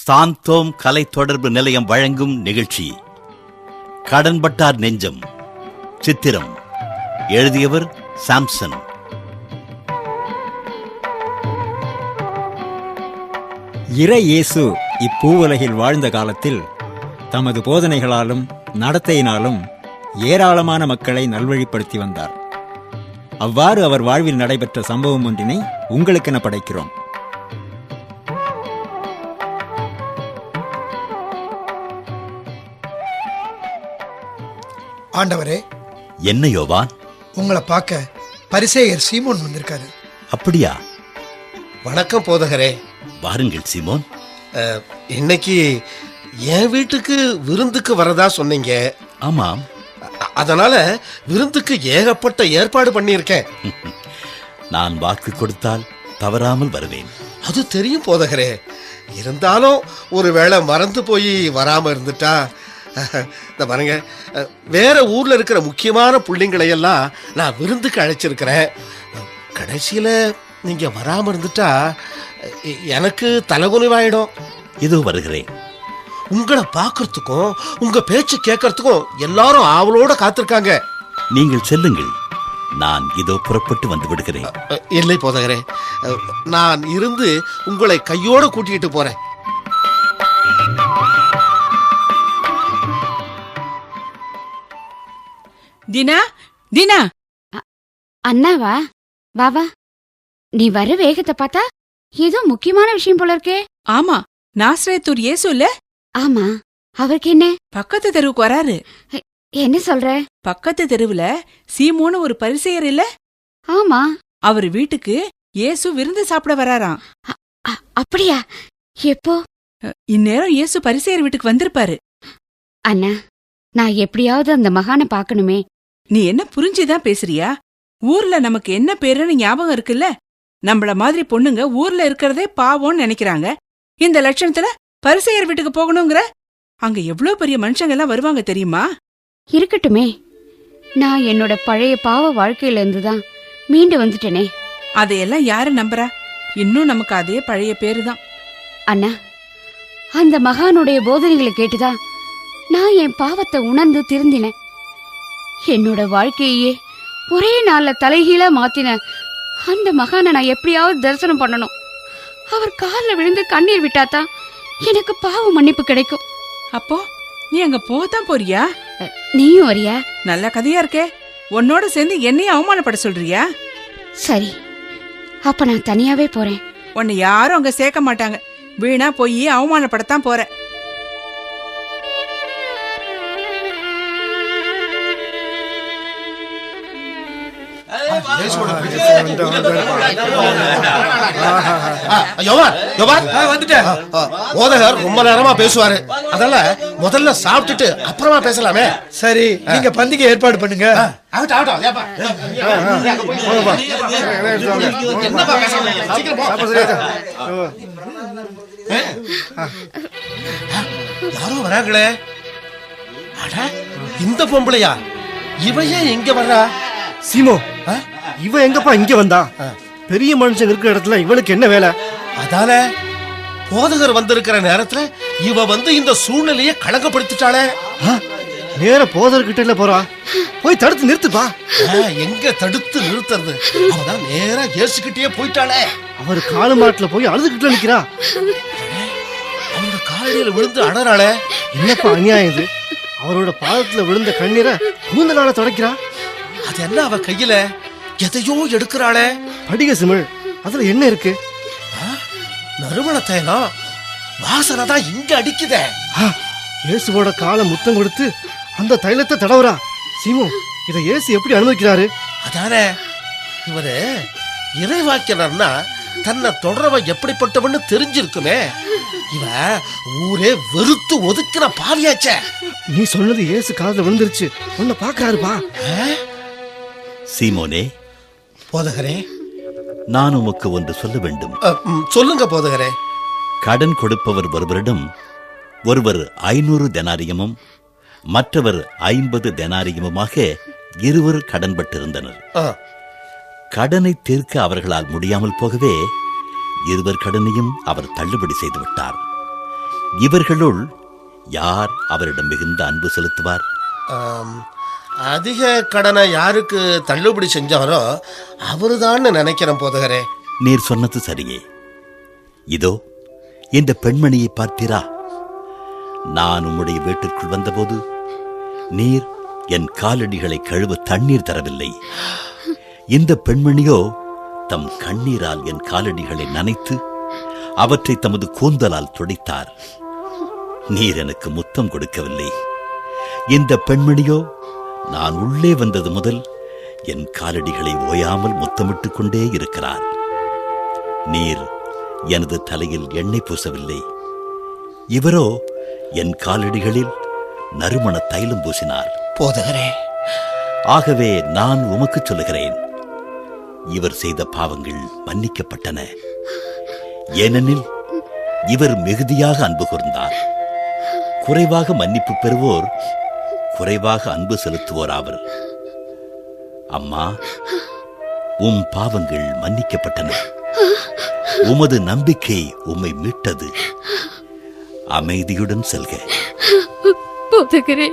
சாந்தோம் கலை தொடர்பு நிலையம் வழங்கும் நிகழ்ச்சி கடன்பட்டார் நெஞ்சம். சித்திரம் எழுதியவர் சாம்சன். இறை இயேசு இப்பூவுலகில் வாழ்ந்த காலத்தில் தமது போதனைகளாலும் நடத்தையினாலும் ஏராளமான மக்களை நல்வழிப்படுத்தி வந்தார். அவ்வாறு அவர் வாழ்வில் நடைபெற்ற சம்பவம் ஒன்றினை உங்களுக்கென படைக்கிறோம். ஆண்டவரே, என்ன யோவான்? உங்களை பார்க்க பரிசேயர் சீமோன் வந்திருக்காரு. அப்படியா? வணக்கம் போதகரே. வாருங்கள் சீமோன். இன்னைக்கு என் வீட்டுக்கு விருந்துக்கு வரதா சொன்னீங்க. ஆமாம். அதனால விருந்துக்கு ஏகப்பட்ட ஏற்பாடு பண்ணியிருக்கேன். நான் வாக்கு கொடுத்தால் தவறாமல் வருவேன். அது தெரியும் போதகரே. இருந்தாலும் ஒருவேளை மறந்து போய் வராம இருந்துட்டா, இந்த பாருங்க, வேற ஊர்ல இருக்கிற முக்கியமான புள்ளிங்களை எல்லாம் நான் விருந்துக்கு அழைச்சிருக்கிறேன். கடைசியில நீங்க வராம இருந்துட்டா எனக்கு தலகுனிவாயிடும். இதோ வருகிறேன். உங்களை பார்க்கறதுக்கும் உங்க பேச்சு கேட்கறதுக்கும் எல்லாரும் ஆவலோட காத்திருக்காங்க. நீங்கள் செல்லுங்கள், நான் இதோ புறப்பட்டு வந்து விடுகிறேன். இல்லை போதகரே, நான் இருந்து உங்களை கையோட கூட்டிட்டு போறேன். தினா, தினா. அண்ணாவா? வா வா. நீ வர வேகத்தை பார்த்தா ஏதோ முக்கியமான விஷயம் போல இருக்கே. ஆமா, நாசரேத்தூர் இயேசு இல்ல? ஆமா, அவருக்கு என்ன? பக்கத்து தெருவுக்கு வராரு. என்ன சொல்ற? பக்கத்து தெருவுல சீமோன்னு ஒரு பரிசேயர் இல்ல? ஆமா. அவர் வீட்டுக்கு இயேசு விருந்து சாப்பிட வராராம். அப்படியா? எப்போ? இந்நேரம் இயேசு பரிசேயர் வீட்டுக்கு வந்திருப்பாரு. அண்ணா, நான் எப்படியாவது அந்த மகானை பார்க்கணுமே. நீ என்ன புரிஞ்சுதான் பேசுறியா? ஊர்ல நமக்கு என்ன பேருன்னு ஞாபகம் இருக்குல்ல? நம்மள மாதிரி பொண்ணுங்க ஊர்ல இருக்கிறதே பாவம்னு நினைக்கிறாங்க. இந்த லட்சணத்துல பரிசேயர் வீட்டுக்கு போகணுங்கிற? அங்க எவ்வளவு பெரிய மனுஷங்க எல்லாம் வருவாங்க தெரியுமா? இருக்கட்டுமே, நான் என்னோட பழைய பாவ வாழ்க்கையில இருந்துதான் மீண்டு வந்துட்டேனே. அதையெல்லாம் யாரு நம்புறா? இன்னும் நமக்கு அதே பழைய பேருதான். அண்ணா, அந்த மகானுடைய போதனைகளை கேட்டுதான் நான் என் பாவத்தை உணர்ந்து திருந்தினேன். என்னோட வாழ்க்கையே ஒரே நாள்ல தலைகீழா மாத்தின அந்த மகானை நான் எப்படியாவது தரிசனம் பண்ணணும். அவர் காலில் விழுந்து கண்ணீர் விட்டாதான் எனக்கு பாவ மன்னிப்பு கிடைக்கும். அப்போ நீ அங்க போகத்தான் போறியா? நீயும் வரியா? நல்ல கதையா இருக்கே. உன்னோட சேர்ந்து என்னையும் அவமானப்பட சொல்றியா? சரி, அப்ப நான் தனியாவே போறேன். உன்னை யாரும் அங்க சேர்க்க மாட்டாங்க. வீணா போய் அவமானப்படத்தான் போற. போதகர் ரொம்ப நேரமா பேசுவாரு. அதனால முதல்ல சாப்பிட்டுட்டு அப்புறமா பேசலாமே. சரி, நீங்க பந்திக்கு ஏற்பாடு பண்ணுங்க. யாரும் வராங்களே. இந்த பொம்பளையா? இவையே எங்க வர்றா? சீமோ, இவ எங்கப்பா இங்க வந்தா? பெரிய மனுஷங்க இருக்கிற இடத்துல இவளுக்கு என்ன வேலை? அதால போதகர் வந்திருக்கிற நேரத்துல இவ வந்து இந்த சூழ்நிலையை களங்கப்படுத்திட்டாளே. நேர போதர்கிட்ட இல்ல போறா, போய் தடுத்து நிறுத்துப்பா. எங்க தடுத்து நிறுத்துறது? அவதான் நேரா இயேசுகிட்டே போயிட்டாளே. அவர் காலு மாட்டுல போய் அழுதுகிட்டு நிக்கிறா. அவங்க காலடியில விழுந்து அழறாளே. என்னப்பா அநியாயம் இது? அவரோட பாதத்துல விழுந்த கண்ணீரை கூந்தலால தொடக்கிறா. அது என்ன அவ கையில எதையோ எடுக்கிறாளே? படிக சிமிழ், அதுல என்ன இருக்கு? நறுமண தைலம் வாசனை தான் இங்க அடிக்குதே. இயேசுவோட காலை முத்தம் கொடுத்து அந்த தைலத்தை தடவுறா. சீமோ, இதை இயேசு எப்படி அனுமதிக்கிறாரு? அதானே, இவரு இறைவாக்கினர்னா தன்னை தொடரவ எப்படிப்பட்டவன்னு தெரிஞ்சிருக்குமே. இவ ஊரே வெறுத்து ஒதுக்கிற பாவியாச்சே. நீ சொன்னது இயேசு காதுல விழுந்துருச்சு. உன்னை பாக்குறாருப்பா. சீமோனே, போதகரே, நான் உமக்கு ஒன்று சொல்ல வேண்டும். சொல்லுங்க போதகரே. கடன் கொடுப்பவர் ஒருவரிடம் ஒருவர் 500 தெனாரியமும் மற்றவர் 50 தெனாரியமுமாக இருவர் கடன்பட்டிருந்தனர். கடனை தீர்க்க அவர்களால் முடியாமல் போகவே இருவர் கடனையும் அவர் தள்ளுபடி செய்துவிட்டார். இவர்களுள் யார் அவரிடம் மிகுந்த அன்பு செலுத்துவார்? ஆம், அதிக கடனை யாருக்கு தள்ளுபடி செஞ்சாரோ அவருதான்னு நினைக்கிறேன் போதகரே. நீர் சொன்னது சரியே. இதோ இந்த பெண்மணியை பார்த்தீரா? நான் உம்முடைய வீட்டிற்குள் வந்தபோது நீர் என் காலடிகளை கழுவ தண்ணீர் தரவில்லை. இந்த பெண்மணியோ தம் கண்ணீரால் என் காலடிகளை நனைத்து அவற்றை தமது கூந்தலால் துடைத்தார். நீர் எனக்கு முத்தம் கொடுக்கவில்லை. இந்த பெண்மணியோ நான் உள்ளே வந்தது முதல் என் காலடிகளை ஓயாமல் முத்தமிட்டுக் கொண்டே இருக்கிறார். நீர் எனது தலையில் எண்ணெய் பூசவில்லை. இவரோ என் காலடிகளில் நறுமண தைலம் பூசினார். போதகரே, ஆகவே நான் உமக்கு சொல்லுகிறேன், இவர் செய்த பாவங்கள் மன்னிக்கப்பட்டன. ஏனெனில் இவர் மிகுதியாக அன்பு கூர்ந்தார். குறைவாக மன்னிப்பு பெறுவோர் குறைவாக அன்பு செலுத்துவோர் ஆவர். அம்மா, உம் பாவங்கள் மன்னிக்கப்பட்டன. உமது நம்பிக்கை உம்மை மீட்டது. அமைதியுடன் செல்க. போதகரே,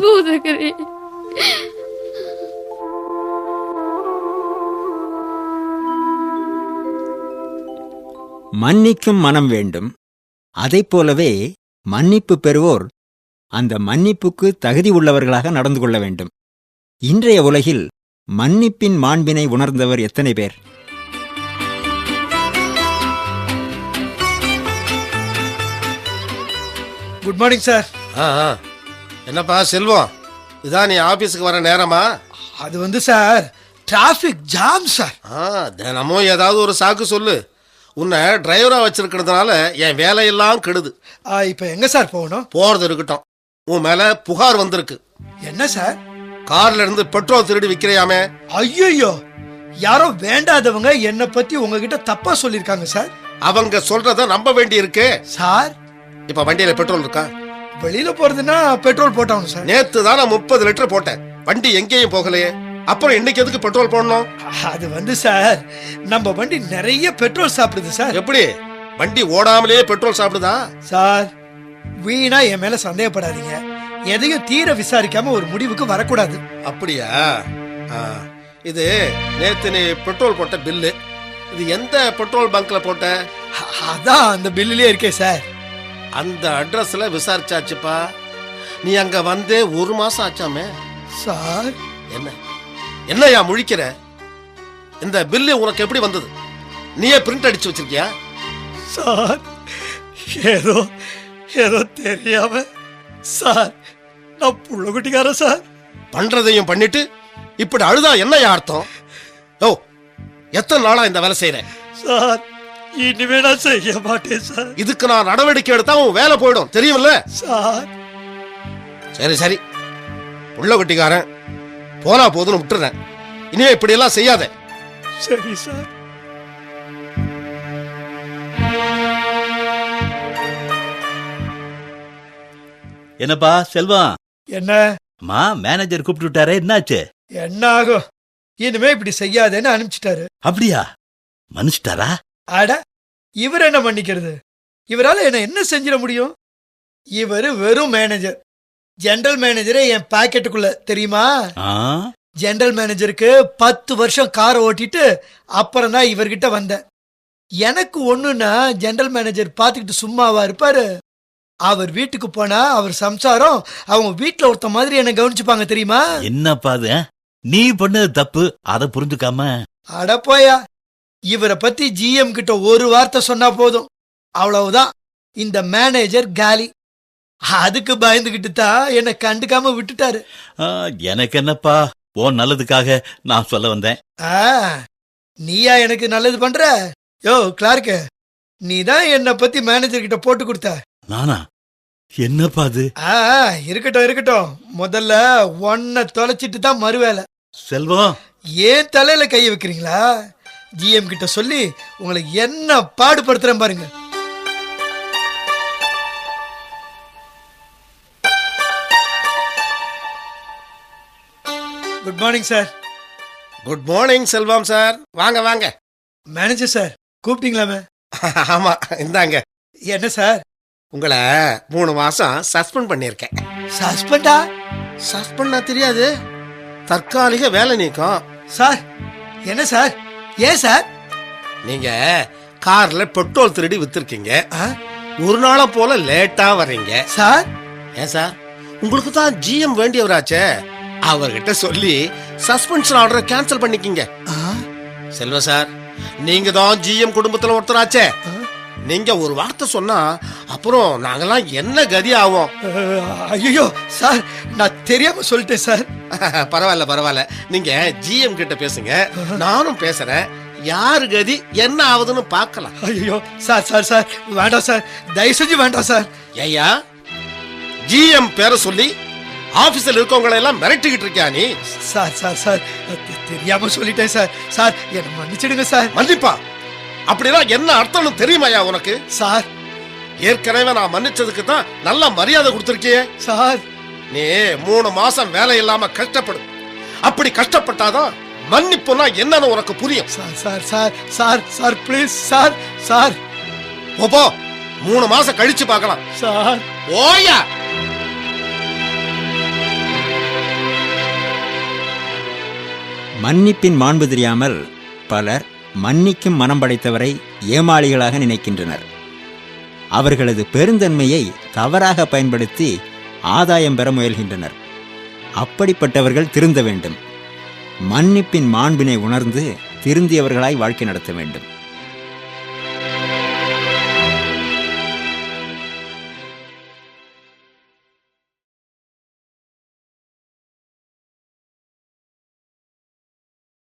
போதகரே. மன்னிக்கும் மனம் வேண்டும். அதைப் போலவே மன்னிப்பு பெறுவோர் அந்த மன்னிப்புக்கு தகுதி உள்ளவர்களாக நடந்து கொள்ள வேண்டும். இன்றைய உலகில் மன்னிப்பின் மாண்பினை உணர்ந்தவர் எத்தனை பேர்? Good morning sir. என்னப்பா செல்வம், இதான் நீ ஆபீஸுக்கு வர நேரமா? அது வந்து சார், டிராஃபிக் ஜாம் சார். தினமும் ஏதாவது ஒரு சாக்கு சொல்லு. உன்னை டிரைவரா வச்சிருக்கிறதுனால என் வேலையெல்லாம் கெடுது. இப்போ எங்க சார் போகணும்? போறது இருக்கட்டும், உன் மேல புகார் வந்திருக்கு. என்ன சார்? கார்ல இருந்து பெட்ரோல் திருடி விக்கிறையாமே. ஐயோ, யாரோ வேண்டாதவங்க என்னை பத்தி உங்ககிட்ட தப்பா சொல்லிருக்காங்க சார். அவங்க சொல்றத நம்ப வேண்டி இருக்கு சார். இப்ப வண்டியில பெட்ரோல் இருக்கா? வெளியில போறதுன்னா பெட்ரோல் போட்டாங்க சார். நேத்து தான் நான் 30 லிட்டர் போட்டேன். வண்டி எங்கேயும் போகலையே. அப்புறம் இன்னைக்கு எதுக்கு பெட்ரோல் போடணும்? அது வந்து சார், நம்ம வண்டி நிறைய பெட்ரோல் சாப்பிடுது சார். எப்படி வண்டி ஓடாமலே பெட்ரோல் சாப்பிடுதா? சார், வீணா என் மேல சந்தேகப்படாதீங்க. எதையும் தீர விசாரிக்காம ஒரு முடிவுக்கு வரக்கூடாது. அப்படியா? இது நேத்து நீ பெட்ரோல் போட்ட பில்லு. இது எந்த பெட்ரோல் பங்க்ல போட்ட? அதான் அந்த பில்லுலயே இருக்கே சார். அந்த அட்ரஸ்ல விசாரிச்சாச்சுப்பா. நீ அங்க வந்தே 1 மாசம் ஆச்சாமே. சார், என்னையா முழிக்கிற? இந்த பில்லு உனக்கு எப்படி வந்தது? நீயே பிரிண்ட் அடிச்சு வச்சிருக்கியா? சார், ஏதோ ஏதோ தெரியாம சார். நான் புள்ள குட்டிக்காரன் சார். பண்றதையும் பண்ணிட்டு இப்படி அழுதா என்னையா அர்த்தம்? ஓ, எத்தனை நாளா இந்த வேலை செய்யறேன் சார்? இனிமே நான் செய்ய மாட்டேன் சார். இதுக்கு நான் நடவடிக்கை எடுத்தா உன் வேலை போயிடும், தெரியுமில்ல சார்? சரி சரி, புள்ள குட்டிக்காரன் போனா போதுன்னு விட்டுறேன். இனிமே இப்படி எல்லாம் செய்யாத. சரி சார். என்னப்பா செல்வம்? என்ன? அம்மா, மேனேஜர் கூப்பிட்டு விட்டாரே, என்னாச்சு? என்ன ஆகும்? இனிமே இப்படி செய்யாதேன்னு அனுப்பிச்சிட்டாரு. அப்படியா? மன்னிச்சிட்டாரா? அட, இவர் என்ன மன்னிக்கிறது? இவரால என்ன செஞ்சிட முடியும்? இவரு வெறும் மேனேஜர். ஜெனரல் மேனேஜரே என் பாக்கெட்டுக்குள்ள, தெரியுமா? ஜெனரல் மேனேஜருக்கு 10 வருஷம் காரை ஓட்டிட்டு அப்புறம் தான் இவர்கிட்ட வந்தேன். எனக்கு ஒண்ணுன்னா ஜெனரல் மேனேஜர் பாத்துக்கிட்டு சும்மாவா இருப்பாரு? அவர் வீட்டுக்கு போனா அவர் சம்சாரம் அவங்க வீட்டுல ஒருத்த மாதிரி என்ன கவனிச்சுப்பாங்க, தெரியுமா? என்னப்பா அது? நீ பண்ணது தப்பு, அதை புரிஞ்சுக்காம. அட போயா, இவரை பத்தி GM கிட்ட ஒரு வார்த்தை சொன்னா போதும், அவ்வளவுதான், இந்த மேனேஜர் காலி. அதுக்கு பயந்துகிட்டு தான் என்ன கண்டுக்காம விட்டுட்டாரு. எனக்கு என்னப்பா, உன் நல்லதுக்காக நான் சொல்ல வந்தேன். நீயா எனக்கு நல்லது பண்ற? யோ கிளார்க்கு, நீ தான் என்ன பத்தி மேனேஜர் கிட்ட போட்டு கொடுத்த. நானா? என்னப்பா அது? இருக்கட்டும் இருக்கட்டும், முதல்ல ஒன்ன தொலைச்சிட்டு தான் மறுவேலை. செல்வம், ஏன் தலையில கைய வைக்கிறீங்களா? GM கிட்ட சொல்லி உங்களை என்ன பாடுபடுத்துறேன் பாருங்க. Good morning sir. Good morning Selvam sir. வாங்க வாங்க. மேனேஜர் சார் கூப்பிட்டீங்களாமே? ஆமா, இந்தாங்க. என்ன சார், உங்களை 3 மாசம் சஸ்பெண்ட் பண்ணியிருக்கேன். சஸ்பெண்டா? சஸ்பெண்டா தெரியாது, தற்காலிக வேலை நீக்கம். சார் என்ன சார்? ஏன் சார்? நீங்க கார்ல பெட்ரோல் திருடி வித்திருக்கீங்க. ஒரு நாள போல லேட்டா வர்றீங்க சார். ஏன் சார், உங்களுக்கு தான் ஜிஎம் வேண்டியவராச்சே, அவர்கிட்ட சொல்லி சஸ்பென்ஷன் ஆர்டரை கேன்சல் பண்ணிக்கிங்க. செல்வ சார், நீங்க தான் ஜிஎம் குடும்பத்துல ஒருத்தராச்சே, நீங்க ஒரு வார்த்தை சொன்னா அப்புறம் நாங்கெல்லாம் என்ன கதி ஆவோம்? ஐயோ சார், நான் தெரியாம சொல்லிட்டேன் சார். பரவாயில்ல, நீங்க ஜிஎம் கிட்ட பேசுங்க, நானும் பேசுறேன். யாரு கதி என்ன ஆகுதுன்னு பார்க்கலாம். ஐயோ சார் சார் சார் வேண்டாம் சார், தயவு செஞ்சு வேண்டாம் சார். ஐயா, ஜிஎம் பேரை சொல்லி ஆபீஸ்ல இருக்கவங்களை எல்லாம் மிரட்டிக்கிட்டு இருக்கியா நீ? சார் சார் சார் தெரியாம சொல்லிட்டேன் சார். சார் என்ன மன்னிச்சிடுங்க சார். மன்னிப்பா? அப்படிலாம் என்ன அர்த்தம்னு தெரியுமாயா உனக்கு? சார் ஏற்கனவே நான் மன்னிச்சதுக்கு தான் நல்ல மரியாதை கொடுத்திருக்கியே. சார் நீ 3 மாசம் வேலை இல்லாம கஷ்டப்படு. அப்படி கஷ்டப்பட்டாதான் மன்னிப்புனா என்னன்னு உனக்கு புரியும். Sir sir sir sir sir please sir. Sir போ, 3 மாசம் கழிச்சு பார்க்கலாம். சார் ஓயா. மன்னிப்பின் மாண்பு தெரியாமல் பலர் மன்னிக்கும் மனம் படைத்தவரை ஏமாளிகளாக நினைக்கின்றனர். அவர்களது பெருந்தன்மையை தவறாக பயன்படுத்தி ஆதாயம் பெற முயல்கின்றனர். அப்படிப்பட்டவர்கள் திருந்த வேண்டும். மன்னிப்பின் மாண்பினை உணர்ந்து திருந்தியவர்களாய் வாழ்க்கை நடத்த வேண்டும்.